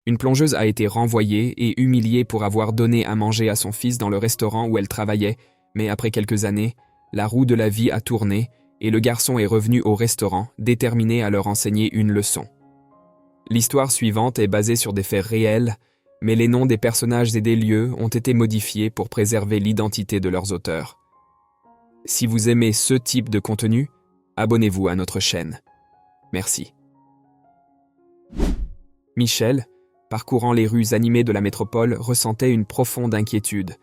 Une plongeuse a été renvoyée et humiliée pour avoir donné à manger à son fils dans le restaurant où elle travaillait, mais après quelques années, la roue de la vie a tourné et le garçon est revenu au restaurant, déterminé à leur enseigner une leçon. L'histoire suivante est basée sur des faits réels, mais les noms des personnages et des lieux ont été modifiés pour préserver l'identité de leurs auteurs. Si vous aimez ce type de contenu, abonnez-vous à notre chaîne. Merci. Michelle, parcourant les rues animées de la métropole, ressentait une profonde inquiétude.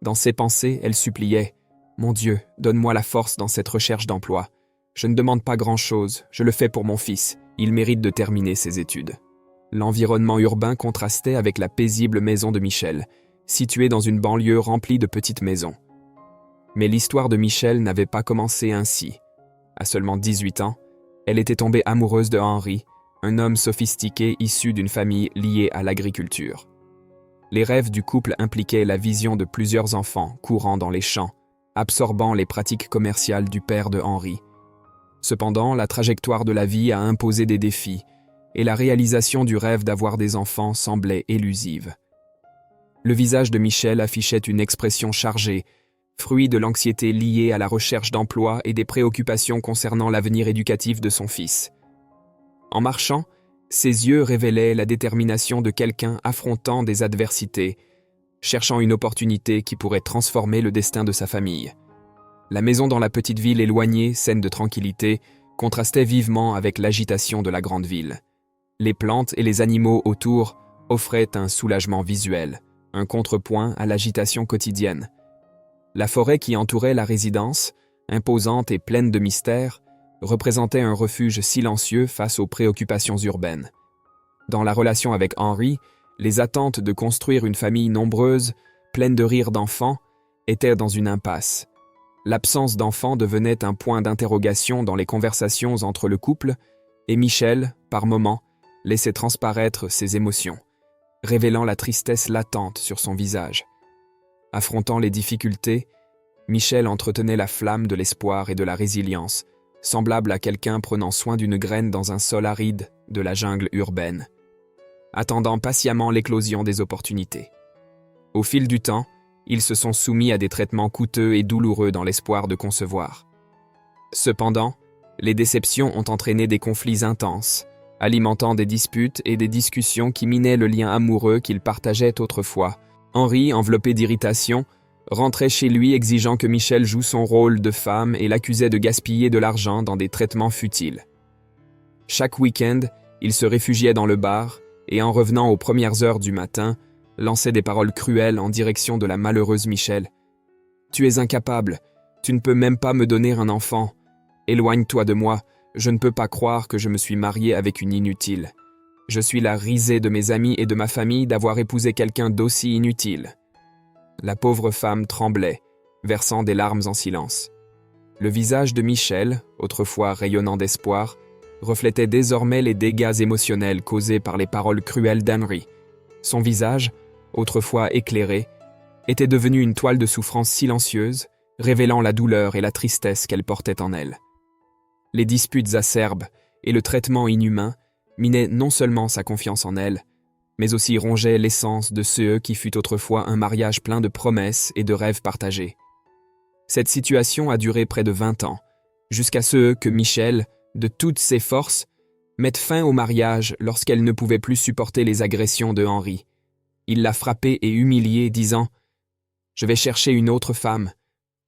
Dans ses pensées, elle suppliait « Mon Dieu, donne-moi la force dans cette recherche d'emploi. Je ne demande pas grand-chose, je le fais pour mon fils. Il mérite de terminer ses études. » L'environnement urbain contrastait avec la paisible maison de Michelle, située dans une banlieue remplie de petites maisons. Mais l'histoire de Michelle n'avait pas commencé ainsi. À seulement 18 ans, elle était tombée amoureuse de Henri, un homme sophistiqué issu d'une famille liée à l'agriculture. Les rêves du couple impliquaient la vision de plusieurs enfants courant dans les champs, absorbant les pratiques commerciales du père de Henri. Cependant, la trajectoire de la vie a imposé des défis, et la réalisation du rêve d'avoir des enfants semblait élusive. Le visage de Michelle affichait une expression chargée, fruit de l'anxiété liée à la recherche d'emploi et des préoccupations concernant l'avenir éducatif de son fils. En marchant, ses yeux révélaient la détermination de quelqu'un affrontant des adversités, cherchant une opportunité qui pourrait transformer le destin de sa famille. La maison dans la petite ville éloignée, saine de tranquillité, contrastait vivement avec l'agitation de la grande ville. Les plantes et les animaux autour offraient un soulagement visuel, un contrepoint à l'agitation quotidienne. La forêt qui entourait la résidence, imposante et pleine de mystères, représentait un refuge silencieux face aux préoccupations urbaines. Dans la relation avec Henri, les attentes de construire une famille nombreuse, pleine de rires d'enfants, étaient dans une impasse. L'absence d'enfants devenait un point d'interrogation dans les conversations entre le couple, et Michelle, par moments, laissait transparaître ses émotions, révélant la tristesse latente sur son visage. Affrontant les difficultés, Michelle entretenait la flamme de l'espoir et de la résilience, semblable à quelqu'un prenant soin d'une graine dans un sol aride de la jungle urbaine, attendant patiemment l'éclosion des opportunités. Au fil du temps, ils se sont soumis à des traitements coûteux et douloureux dans l'espoir de concevoir. Cependant, les déceptions ont entraîné des conflits intenses, alimentant des disputes et des discussions qui minaient le lien amoureux qu'ils partageaient autrefois. Henri, enveloppé d'irritation, rentrait chez lui exigeant que Michelle joue son rôle de femme et l'accusait de gaspiller de l'argent dans des traitements futiles. Chaque week-end, il se réfugiait dans le bar et en revenant aux premières heures du matin, lançait des paroles cruelles en direction de la malheureuse Michelle. « Tu es incapable, tu ne peux même pas me donner un enfant. Éloigne-toi de moi, je ne peux pas croire que je me suis marié avec une inutile. Je suis la risée de mes amis et de ma famille d'avoir épousé quelqu'un d'aussi inutile. » La pauvre femme tremblait, versant des larmes en silence. Le visage de Michelle, autrefois rayonnant d'espoir, reflétait désormais les dégâts émotionnels causés par les paroles cruelles d'Henri. Son visage, autrefois éclairé, était devenu une toile de souffrance silencieuse, révélant la douleur et la tristesse qu'elle portait en elle. Les disputes acerbes et le traitement inhumain minaient non seulement sa confiance en elle, mais aussi rongeaient l'essence de ce qui fut autrefois un mariage plein de promesses et de rêves partagés. Cette situation a duré près de 20 ans, jusqu'à ce que Michelle, de toutes ses forces, mette fin au mariage lorsqu'elle ne pouvait plus supporter les agressions de Henri. Il l'a frappée et humiliée, disant « Je vais chercher une autre femme,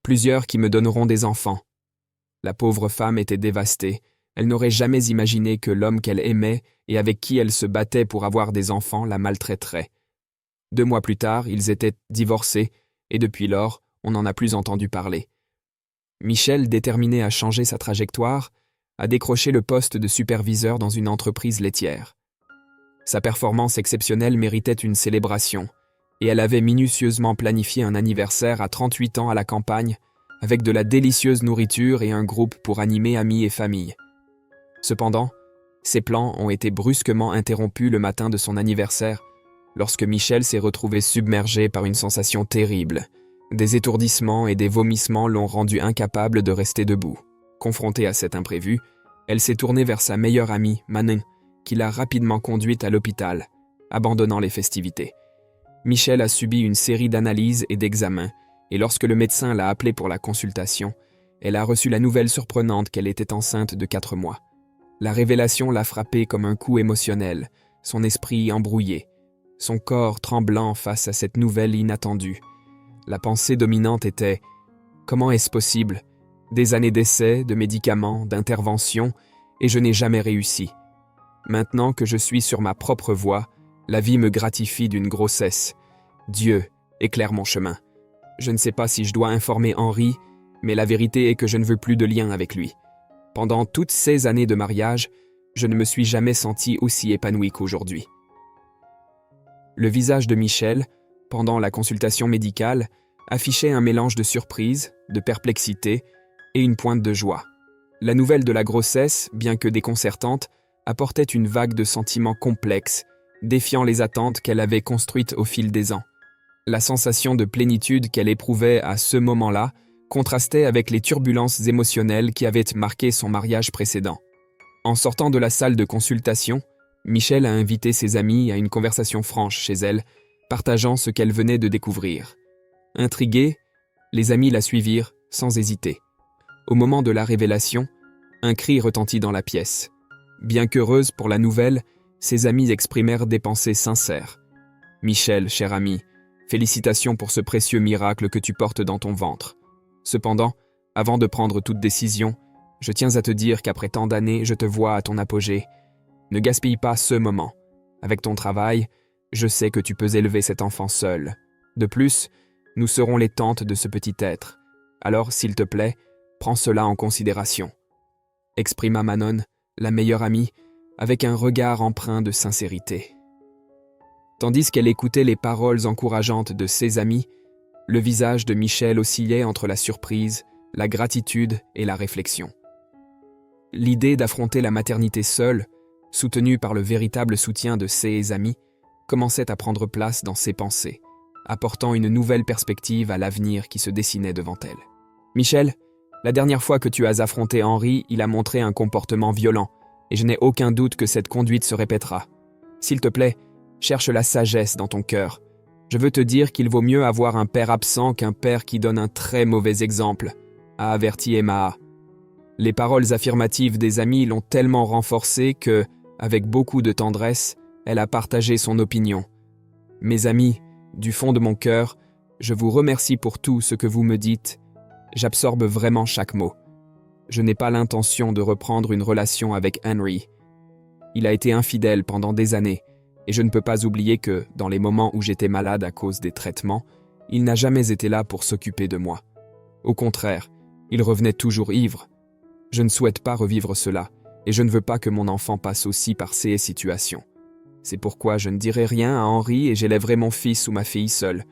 plusieurs qui me donneront des enfants. » La pauvre femme était dévastée. Elle n'aurait jamais imaginé que l'homme qu'elle aimait et avec qui elle se battait pour avoir des enfants la maltraiterait. 2 mois plus tard, ils étaient divorcés et depuis lors, on n'en a plus entendu parler. Michelle, déterminée à changer sa trajectoire, a décroché le poste de superviseur dans une entreprise laitière. Sa performance exceptionnelle méritait une célébration, et elle avait minutieusement planifié un anniversaire à 38 ans à la campagne, avec de la délicieuse nourriture et un groupe pour animer amis et famille. Cependant, ses plans ont été brusquement interrompus le matin de son anniversaire, lorsque Michelle s'est retrouvée submergée par une sensation terrible. Des étourdissements et des vomissements l'ont rendue incapable de rester debout. Confrontée à cet imprévu, elle s'est tournée vers sa meilleure amie, Manon, qui l'a rapidement conduite à l'hôpital, abandonnant les festivités. Michel a subi une série d'analyses et d'examens, et lorsque le médecin l'a appelée pour la consultation, elle a reçu la nouvelle surprenante qu'elle était enceinte de 4 mois. La révélation l'a frappée comme un coup émotionnel, son esprit embrouillé, son corps tremblant face à cette nouvelle inattendue. La pensée dominante était « Comment est-ce possible ? Des années d'essais, de médicaments, d'interventions, et je n'ai jamais réussi. Maintenant que je suis sur ma propre voie, la vie me gratifie d'une grossesse. Dieu, éclaire mon chemin. Je ne sais pas si je dois informer Henri, mais la vérité est que je ne veux plus de lien avec lui. Pendant toutes ces années de mariage, je ne me suis jamais senti aussi épanoui qu'aujourd'hui. » Le visage de Michel, pendant la consultation médicale, affichait un mélange de surprise, de perplexité et une pointe de joie. La nouvelle de la grossesse, bien que déconcertante, apportait une vague de sentiments complexes, défiant les attentes qu'elle avait construites au fil des ans. La sensation de plénitude qu'elle éprouvait à ce moment-là contrastait avec les turbulences émotionnelles qui avaient marqué son mariage précédent. En sortant de la salle de consultation, Michel a invité ses amis à une conversation franche chez elle, partageant ce qu'elle venait de découvrir. Intrigués, les amis la suivirent sans hésiter. Au moment de la révélation, un cri retentit dans la pièce. Bien qu'heureuse pour la nouvelle, ses amis exprimèrent des pensées sincères. « Michel, cher ami, félicitations pour ce précieux miracle que tu portes dans ton ventre. Cependant, avant de prendre toute décision, je tiens à te dire qu'après tant d'années, je te vois à ton apogée. Ne gaspille pas ce moment. Avec ton travail, je sais que tu peux élever cet enfant seul. De plus, nous serons les tantes de ce petit être. Alors, s'il te plaît, prends cela en considération. » exprima Manon, la meilleure amie, avec un regard empreint de sincérité. Tandis qu'elle écoutait les paroles encourageantes de ses amis, le visage de Michel oscillait entre la surprise, la gratitude et la réflexion. L'idée d'affronter la maternité seule, soutenue par le véritable soutien de ses amis, commençait à prendre place dans ses pensées, apportant une nouvelle perspective à l'avenir qui se dessinait devant elle. « Michel, la dernière fois que tu as affronté Henri, il a montré un comportement violent, et je n'ai aucun doute que cette conduite se répétera. S'il te plaît, cherche la sagesse dans ton cœur. Je veux te dire qu'il vaut mieux avoir un père absent qu'un père qui donne un très mauvais exemple, » a averti Emma. Les paroles affirmatives des amis l'ont tellement renforcée que, avec beaucoup de tendresse, elle a partagé son opinion. « Mes amis, du fond de mon cœur, je vous remercie pour tout ce que vous me dites. J'absorbe vraiment chaque mot. Je n'ai pas l'intention de reprendre une relation avec Henry. Il a été infidèle pendant des années, et je ne peux pas oublier que, dans les moments où j'étais malade à cause des traitements, il n'a jamais été là pour s'occuper de moi. Au contraire, il revenait toujours ivre. Je ne souhaite pas revivre cela, et je ne veux pas que mon enfant passe aussi par ces situations. C'est pourquoi je ne dirai rien à Henri et j'élèverai mon fils ou ma fille seule. »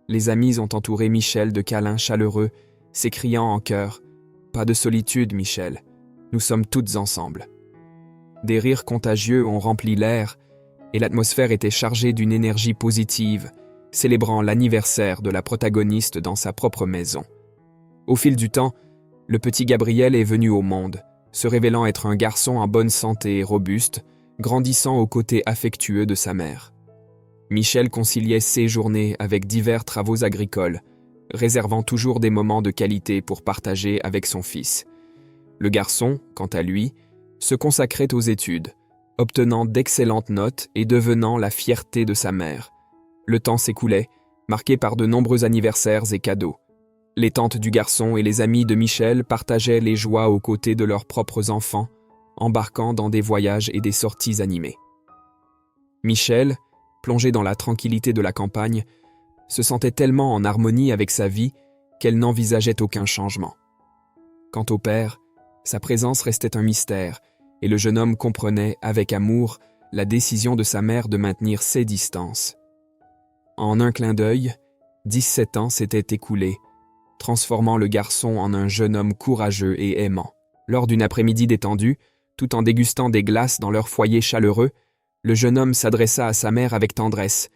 Les amis ont entouré Michel de câlins chaleureux, s'écriant en chœur « Pas de solitude, Michel, nous sommes toutes ensemble. » Des rires contagieux ont rempli l'air, et l'atmosphère était chargée d'une énergie positive, célébrant l'anniversaire de la protagoniste dans sa propre maison. Au fil du temps, le petit Gabriel est venu au monde, se révélant être un garçon en bonne santé et robuste, grandissant aux côtés affectueux de sa mère. Michel conciliait ses journées avec divers travaux agricoles, réservant toujours des moments de qualité pour partager avec son fils. Le garçon, quant à lui, se consacrait aux études, obtenant d'excellentes notes et devenant la fierté de sa mère. Le temps s'écoulait, marqué par de nombreux anniversaires et cadeaux. Les tantes du garçon et les amis de Michel partageaient les joies aux côtés de leurs propres enfants, embarquant dans des voyages et des sorties animées. Michel, plongé dans la tranquillité de la campagne, se sentait tellement en harmonie avec sa vie qu'elle n'envisageait aucun changement. Quant au père, sa présence restait un mystère, et le jeune homme comprenait, avec amour, la décision de sa mère de maintenir ses distances. En un clin d'œil, 17 ans s'étaient écoulés, transformant le garçon en un jeune homme courageux et aimant. Lors d'une après-midi détendue, tout en dégustant des glaces dans leur foyer chaleureux, le jeune homme s'adressa à sa mère avec tendresse.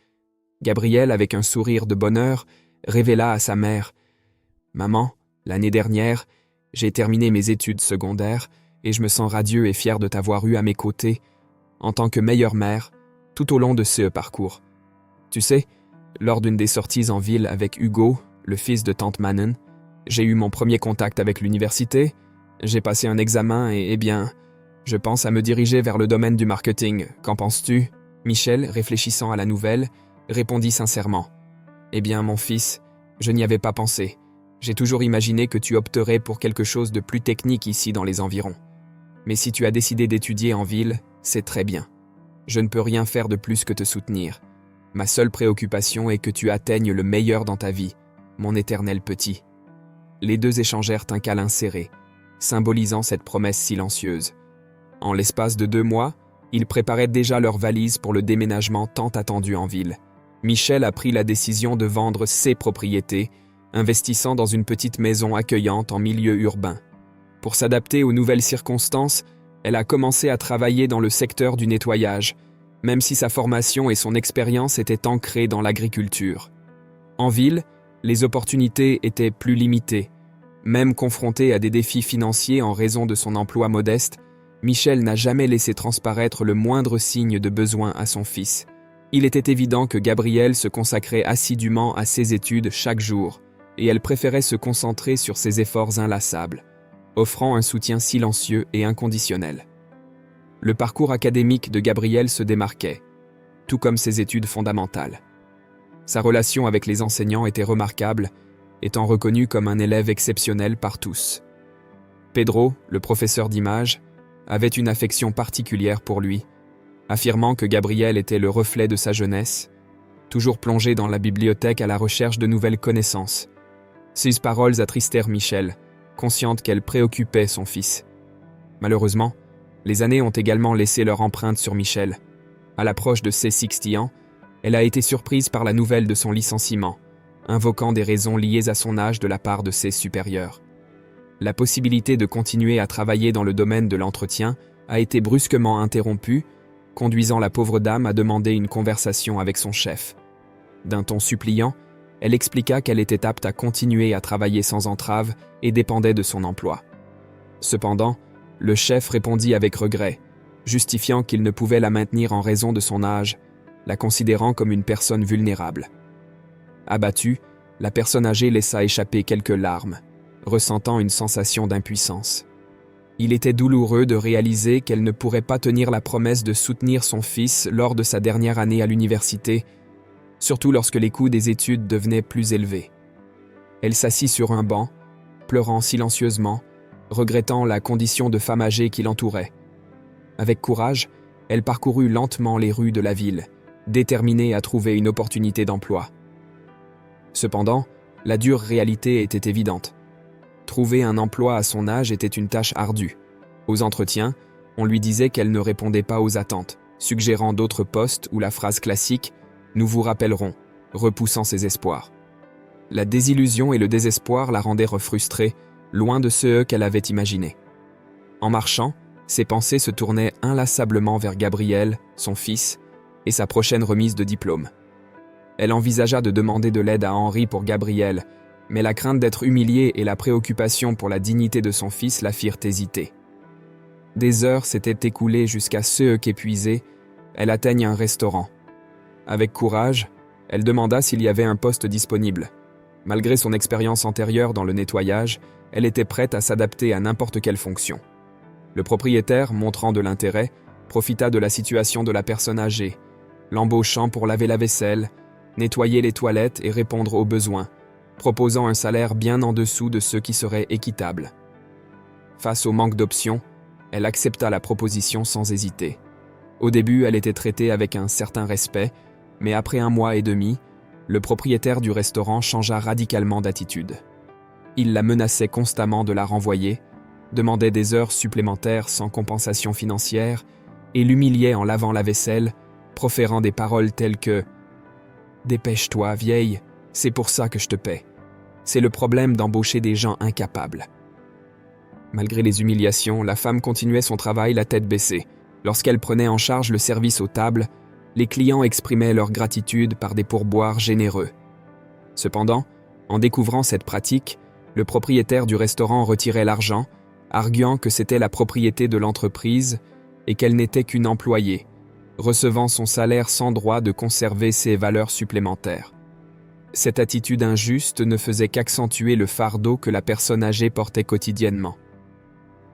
Gabriel, avec un sourire de bonheur, révéla à sa mère « Maman, l'année dernière, j'ai terminé mes études secondaires et je me sens radieux et fier de t'avoir eu à mes côtés. En tant que meilleure mère, tout au long de ce parcours. Tu sais, lors d'une des sorties en ville avec Hugo, le fils de tante Manon, j'ai eu mon premier contact avec l'université, j'ai passé un examen et, je pense à me diriger vers le domaine du marketing. Qu'en penses-tu ? Michel, réfléchissant à la nouvelle, répondit sincèrement. Mon fils, je n'y avais pas pensé. J'ai toujours imaginé que tu opterais pour quelque chose de plus technique ici dans les environs. Mais si tu as décidé d'étudier en ville, c'est très bien. Je ne peux rien faire de plus que te soutenir. Ma seule préoccupation est que tu atteignes le meilleur dans ta vie, mon éternel petit. » Les deux échangèrent un câlin serré, symbolisant cette promesse silencieuse. En l'espace de 2 mois, ils préparaient déjà leurs valises pour le déménagement tant attendu en ville. Michel a pris la décision de vendre ses propriétés, investissant dans une petite maison accueillante en milieu urbain. Pour s'adapter aux nouvelles circonstances, elle a commencé à travailler dans le secteur du nettoyage, même si sa formation et son expérience étaient ancrées dans l'agriculture. En ville, les opportunités étaient plus limitées. Même confronté à des défis financiers en raison de son emploi modeste, Michel n'a jamais laissé transparaître le moindre signe de besoin à son fils. Il était évident que Gabrielle se consacrait assidûment à ses études chaque jour, et elle préférait se concentrer sur ses efforts inlassables, offrant un soutien silencieux et inconditionnel. Le parcours académique de Gabrielle se démarquait, tout comme ses études fondamentales. Sa relation avec les enseignants était remarquable, étant reconnu comme un élève exceptionnel par tous. Pedro, le professeur d'images, avait une affection particulière pour lui, affirmant que Gabrielle était le reflet de sa jeunesse, toujours plongé dans la bibliothèque à la recherche de nouvelles connaissances. Ces paroles attristèrent Michel, consciente qu'elle préoccupait son fils. Malheureusement, les années ont également laissé leur empreinte sur Michel. À l'approche de ses 60 ans, elle a été surprise par la nouvelle de son licenciement, invoquant des raisons liées à son âge de la part de ses supérieurs. La possibilité de continuer à travailler dans le domaine de l'entretien a été brusquement interrompue, conduisant la pauvre dame à demander une conversation avec son chef. D'un ton suppliant, elle expliqua qu'elle était apte à continuer à travailler sans entrave et dépendait de son emploi. Cependant, le chef répondit avec regret, justifiant qu'il ne pouvait la maintenir en raison de son âge, la considérant comme une personne vulnérable. Abattue, la personne âgée laissa échapper quelques larmes, ressentant une sensation d'impuissance. Il était douloureux de réaliser qu'elle ne pourrait pas tenir la promesse de soutenir son fils lors de sa dernière année à l'université, surtout lorsque les coûts des études devenaient plus élevés. Elle s'assit sur un banc, pleurant silencieusement, regrettant la condition de femme âgée qui l'entourait. Avec courage, elle parcourut lentement les rues de la ville, déterminée à trouver une opportunité d'emploi. Cependant, la dure réalité était évidente. Trouver un emploi à son âge était une tâche ardue. Aux entretiens, on lui disait qu'elle ne répondait pas aux attentes, suggérant d'autres postes ou la phrase classique « Nous vous rappellerons », repoussant ses espoirs. La désillusion et le désespoir la rendaient frustrée, loin de ceux qu'elle avait imaginés. En marchant, ses pensées se tournaient inlassablement vers Gabriel, son fils, et sa prochaine remise de diplôme. Elle envisagea de demander de l'aide à Henri pour Gabriel, mais la crainte d'être humiliée et la préoccupation pour la dignité de son fils la firent hésiter. Des heures s'étaient écoulées jusqu'à ce qu'épuisée, elle atteigne un restaurant. Avec courage, elle demanda s'il y avait un poste disponible. Malgré son expérience antérieure dans le nettoyage, elle était prête à s'adapter à n'importe quelle fonction. Le propriétaire, montrant de l'intérêt, profita de la situation de la personne âgée, l'embauchant pour laver la vaisselle, nettoyer les toilettes et répondre aux besoins, proposant un salaire bien en dessous de ce qui serait équitable. Face au manque d'options, elle accepta la proposition sans hésiter. Au début, elle était traitée avec un certain respect, mais après 1 mois et demi, le propriétaire du restaurant changea radicalement d'attitude. Il la menaçait constamment de la renvoyer, demandait des heures supplémentaires sans compensation financière et l'humiliait en lavant la vaisselle, proférant des paroles telles que « Dépêche-toi, vieille, c'est pour ça que je te paie. C'est le problème d'embaucher des gens incapables. » Malgré les humiliations, la femme continuait son travail la tête baissée. Lorsqu'elle prenait en charge le service aux tables, les clients exprimaient leur gratitude par des pourboires généreux. Cependant, en découvrant cette pratique, le propriétaire du restaurant retirait l'argent, arguant que c'était la propriété de l'entreprise et qu'elle n'était qu'une employée, recevant son salaire sans droit de conserver ses valeurs supplémentaires. Cette attitude injuste ne faisait qu'accentuer le fardeau que la personne âgée portait quotidiennement.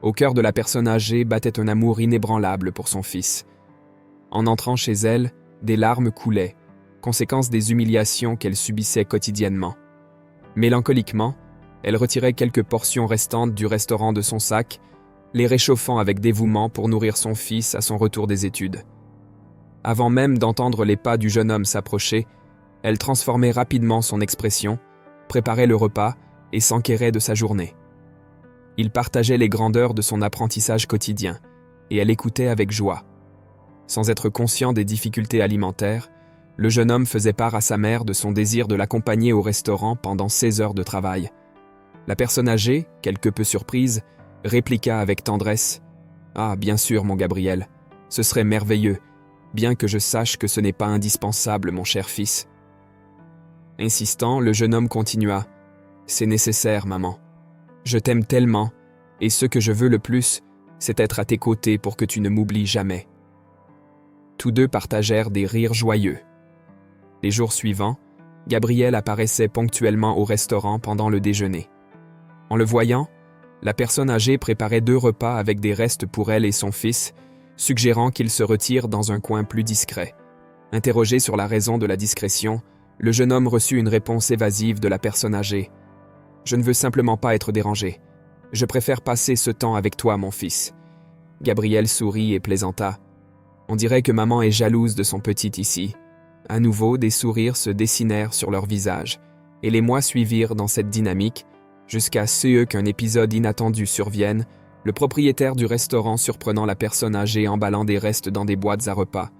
Au cœur de la personne âgée battait un amour inébranlable pour son fils. En entrant chez elle, des larmes coulaient, conséquence des humiliations qu'elle subissait quotidiennement. Mélancoliquement, elle retirait quelques portions restantes du restaurant de son sac, les réchauffant avec dévouement pour nourrir son fils à son retour des études. Avant même d'entendre les pas du jeune homme s'approcher, elle transformait rapidement son expression, préparait le repas et s'enquérait de sa journée. Il partageait les grandeurs de son apprentissage quotidien, et elle écoutait avec joie. Sans être conscient des difficultés alimentaires, le jeune homme faisait part à sa mère de son désir de l'accompagner au restaurant pendant 16 heures de travail. La personne âgée, quelque peu surprise, répliqua avec tendresse « Ah, bien sûr, mon Gabriel, ce serait merveilleux, bien que je sache que ce n'est pas indispensable, mon cher fils. » Insistant, le jeune homme continua « C'est nécessaire, maman. Je t'aime tellement, et ce que je veux le plus, c'est être à tes côtés pour que tu ne m'oublies jamais. » Tous deux partagèrent des rires joyeux. Les jours suivants, Gabriel apparaissait ponctuellement au restaurant pendant le déjeuner. En le voyant, la personne âgée préparait 2 repas avec des restes pour elle et son fils, suggérant qu'il se retire dans un coin plus discret. Interrogé sur la raison de la discrétion, le jeune homme reçut une réponse évasive de la personne âgée. « Je ne veux simplement pas être dérangé. Je préfère passer ce temps avec toi, mon fils. » Gabriel sourit et plaisanta. « On dirait que maman est jalouse de son petit ici. » À nouveau, des sourires se dessinèrent sur leur visage, et les mois suivirent dans cette dynamique, jusqu'à ce qu'un épisode inattendu survienne, le propriétaire du restaurant surprenant la personne âgée emballant des restes dans des boîtes à repas.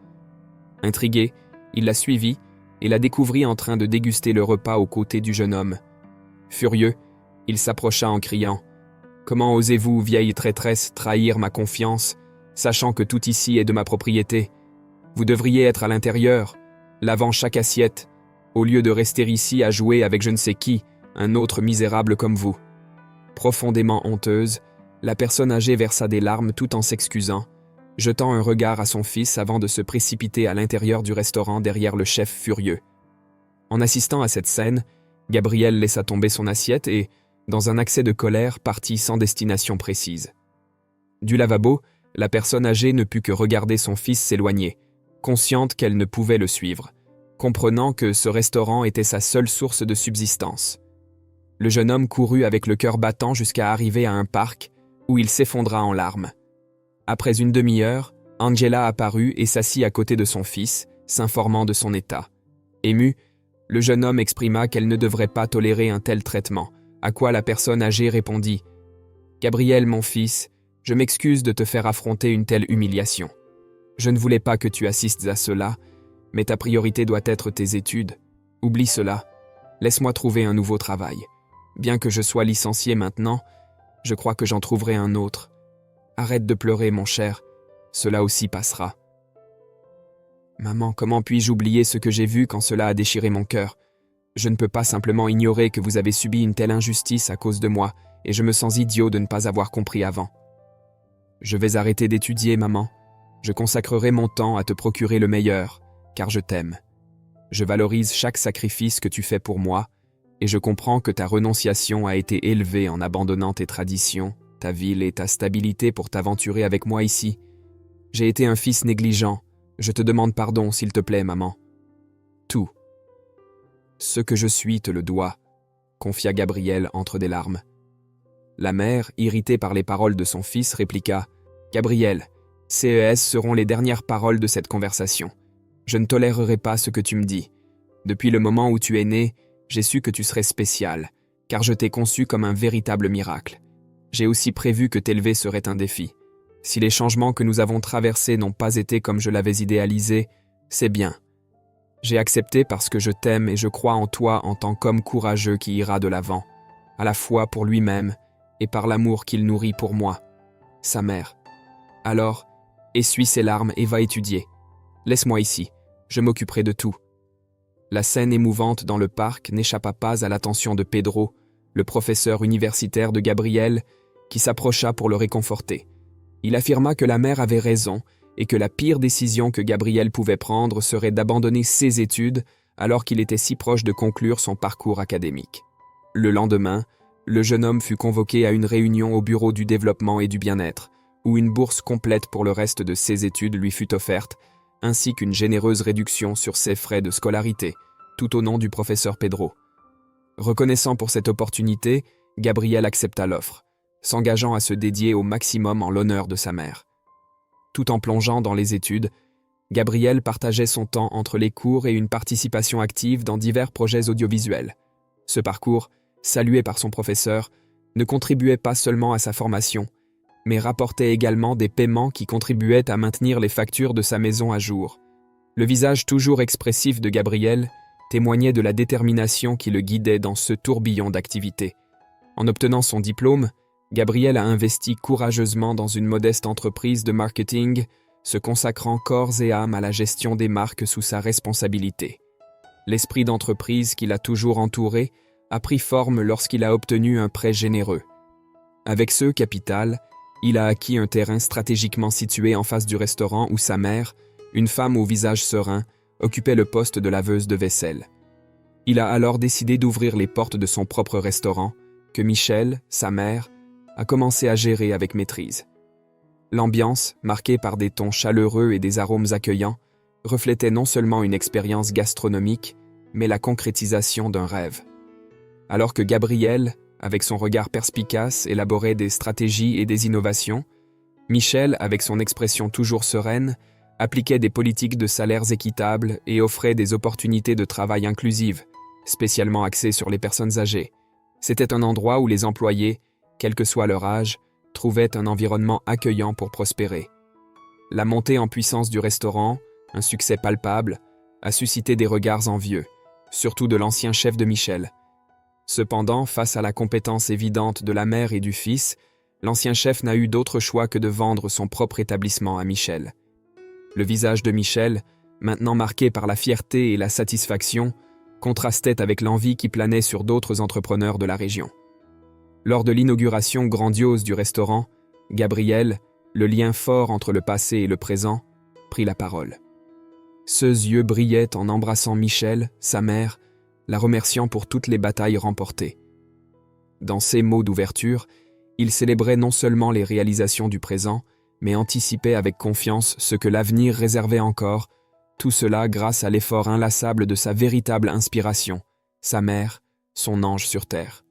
Intrigué, il la suivit et la découvrit en train de déguster le repas aux côtés du jeune homme. Furieux, il s'approcha en criant « Comment osez-vous, vieille traîtresse, trahir ma confiance, sachant que tout ici est de ma propriété? Vous devriez être à l'intérieur, lavant chaque assiette, au lieu de rester ici à jouer avec je ne sais qui, un autre misérable comme vous. » Profondément honteuse, la personne âgée versa des larmes tout en s'excusant, jetant un regard à son fils avant de se précipiter à l'intérieur du restaurant derrière le chef furieux. En assistant à cette scène, Gabriel laissa tomber son assiette et, dans un accès de colère, partit sans destination précise. Du lavabo, la personne âgée ne put que regarder son fils s'éloigner, consciente qu'elle ne pouvait le suivre, comprenant que ce restaurant était sa seule source de subsistance. Le jeune homme courut avec le cœur battant jusqu'à arriver à un parc, où il s'effondra en larmes. Après une demi-heure, Angela apparut et s'assit à côté de son fils, s'informant de son état. Ému, le jeune homme exprima qu'elle ne devrait pas tolérer un tel traitement, à quoi la personne âgée répondit « Gabriel, mon fils, je m'excuse de te faire affronter une telle humiliation. Je ne voulais pas que tu assistes à cela, mais ta priorité doit être tes études. Oublie cela. Laisse-moi trouver un nouveau travail. Bien que je sois licencié maintenant, je crois que j'en trouverai un autre. Arrête de pleurer, mon cher. Cela aussi passera. » Maman, comment puis-je oublier ce que j'ai vu quand cela a déchiré mon cœur? Je ne peux pas simplement ignorer que vous avez subi une telle injustice à cause de moi, et je me sens idiot de ne pas avoir compris avant. Je vais arrêter d'étudier, maman. Je consacrerai mon temps à te procurer le meilleur, car je t'aime. Je valorise chaque sacrifice que tu fais pour moi, et je comprends que ta renonciation a été élevée en abandonnant tes traditions, ta ville et ta stabilité pour t'aventurer avec moi ici. J'ai été un fils négligent. Je te demande pardon, s'il te plaît, maman. Tout. Ce que je suis te le dois, confia Gabriel entre des larmes. La mère, irritée par les paroles de son fils, répliqua « Gabriel, CES seront les dernières paroles de cette conversation. Je ne tolérerai pas ce que tu me dis. Depuis le moment où tu es né, j'ai su que tu serais spécial, car je t'ai conçu comme un véritable miracle. J'ai aussi prévu que t'élever serait un défi. Si les changements que nous avons traversés n'ont pas été comme je l'avais idéalisé, c'est bien. J'ai accepté parce que je t'aime et je crois en toi en tant qu'homme courageux qui ira de l'avant, à la fois pour lui-même et par l'amour qu'il nourrit pour moi, sa mère. Alors, essuie ses larmes et va étudier. Laisse-moi ici, je m'occuperai de tout. » La scène émouvante dans le parc n'échappa pas à l'attention de Pedro, le professeur universitaire de Gabriel, qui s'approcha pour le réconforter. Il affirma que la mère avait raison et que la pire décision que Gabriel pouvait prendre serait d'abandonner ses études alors qu'il était si proche de conclure son parcours académique. Le lendemain, le jeune homme fut convoqué à une réunion au bureau du développement et du bien-être, où une bourse complète pour le reste de ses études lui fut offerte, ainsi qu'une généreuse réduction sur ses frais de scolarité, tout au nom du professeur Pedro. Reconnaissant pour cette opportunité, Gabriel accepta l'offre, s'engageant à se dédier au maximum en l'honneur de sa mère. Tout en plongeant dans les études, Gabriel partageait son temps entre les cours et une participation active dans divers projets audiovisuels. Ce parcours, salué par son professeur, ne contribuait pas seulement à sa formation, mais rapportait également des paiements qui contribuaient à maintenir les factures de sa maison à jour. Le visage toujours expressif de Gabriel témoignait de la détermination qui le guidait dans ce tourbillon d'activités. En obtenant son diplôme, Gabriel a investi courageusement dans une modeste entreprise de marketing, se consacrant corps et âme à la gestion des marques sous sa responsabilité. L'esprit d'entreprise qui l'a toujours entouré a pris forme lorsqu'il a obtenu un prêt généreux. Avec ce capital, il a acquis un terrain stratégiquement situé en face du restaurant où sa mère, une femme au visage serein, occupait le poste de laveuse de vaisselle. Il a alors décidé d'ouvrir les portes de son propre restaurant, que Michel, sa mère, a commencé à gérer avec maîtrise. L'ambiance, marquée par des tons chaleureux et des arômes accueillants, reflétait non seulement une expérience gastronomique, mais la concrétisation d'un rêve. Alors que Gabriel, avec son regard perspicace, élaborait des stratégies et des innovations, Michel, avec son expression toujours sereine, appliquait des politiques de salaires équitables et offrait des opportunités de travail inclusives, spécialement axées sur les personnes âgées. C'était un endroit où les employés, quel que soit leur âge, trouvaient un environnement accueillant pour prospérer. La montée en puissance du restaurant, un succès palpable, a suscité des regards envieux, surtout de l'ancien chef de Michel. Cependant, face à la compétence évidente de la mère et du fils, l'ancien chef n'a eu d'autre choix que de vendre son propre établissement à Michel. Le visage de Michel, maintenant marqué par la fierté et la satisfaction, contrastait avec l'envie qui planait sur d'autres entrepreneurs de la région. Lors de l'inauguration grandiose du restaurant, Gabriel, le lien fort entre le passé et le présent, prit la parole. Ses yeux brillaient en embrassant Michel, sa mère, la remerciant pour toutes les batailles remportées. Dans ces mots d'ouverture, il célébrait non seulement les réalisations du présent, mais anticipait avec confiance ce que l'avenir réservait encore, tout cela grâce à l'effort inlassable de sa véritable inspiration, sa mère, son ange sur terre.